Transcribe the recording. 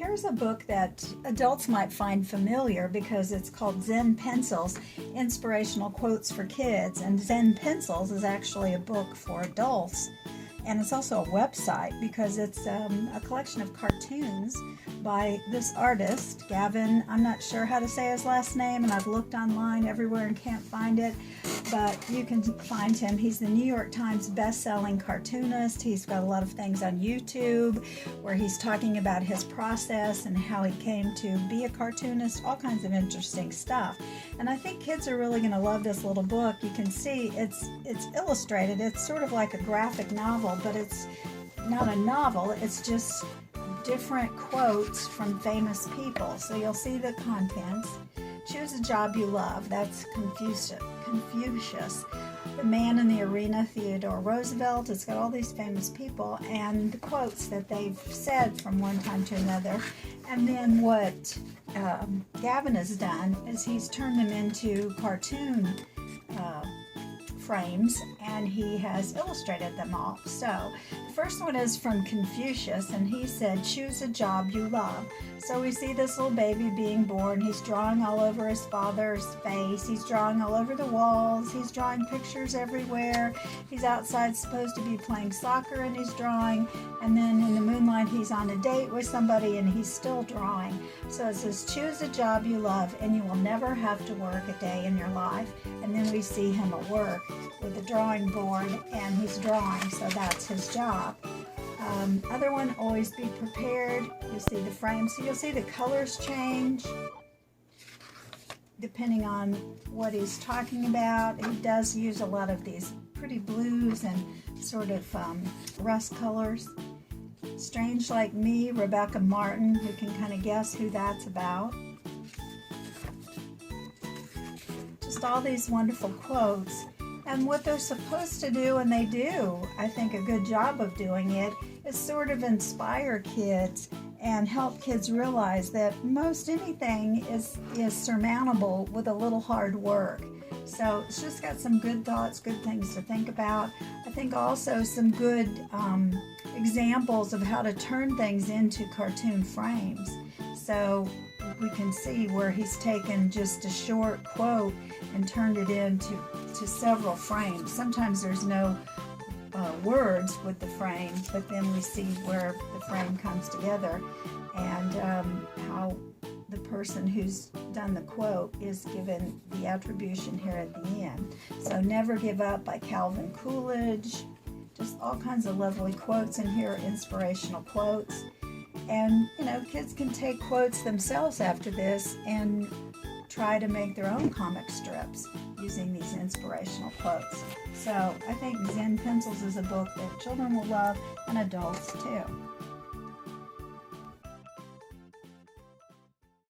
here's a book that adults might find familiar because it's called Zen Pencils, Inspirational Quotes for Kids. And Zen Pencils is actually a book for adults. And it's also a website because it's a collection of cartoons by this artist, Gavin. I'm not sure how to say his last name, and I've looked online everywhere and can't find it, but you can find him. He's the New York Times best-selling cartoonist. He's got a lot of things on YouTube where he's talking about his process and how he came to be a cartoonist, all kinds of interesting stuff. And I think kids are really going to love this little book. You can see it's illustrated. It's sort of like a graphic novel, but it's not a novel. It's just different quotes from famous people. So you'll see the contents. Choose a job you love. That's Confucius. The Man in the Arena, Theodore Roosevelt. It's got all these famous people and the quotes that they've said from one time to another. And then what Gavin has done is he's turned them into cartoon frames, and he has illustrated them all. So the first one is from Confucius, and he said, choose a job you love. So we see this little baby being born. He's drawing all over his father's face. He's drawing all over the walls. He's drawing pictures everywhere. He's outside supposed to be playing soccer, and he's drawing. And then in the moonlight, he's on a date with somebody, and he's still drawing. So it says, choose a job you love, and you will never have to work a day in your life. And then we see him at work with a drawing board, and he's drawing, so that's his job. Other one, always be prepared. You'll see the frame, so you'll see the colors change depending on what he's talking about. He does use a lot of these pretty blues and sort of rust colors. Strange Like Me, Rebecca Martin. We can kind of guess who that's about. Just all these wonderful quotes. And what they're supposed to do, and they do, I think, a good job of doing it, is sort of inspire kids and help kids realize that most anything is surmountable with a little hard work. So it's just got some good thoughts, good things to think about. I think also some good examples of how to turn things into cartoon frames. So we can see where he's taken just a short quote and turned it into several frames. Sometimes there's no words with the frame, but then we see where the frame comes together and how the person who's done the quote is given the attribution here at the end. So Never Give Up by Calvin Coolidge. Just all kinds of lovely quotes in here, inspirational quotes. And, you know, kids can take quotes themselves after this and try to make their own comic strips using these inspirational quotes. So I think Zen Pencils is a book that children will love and adults too.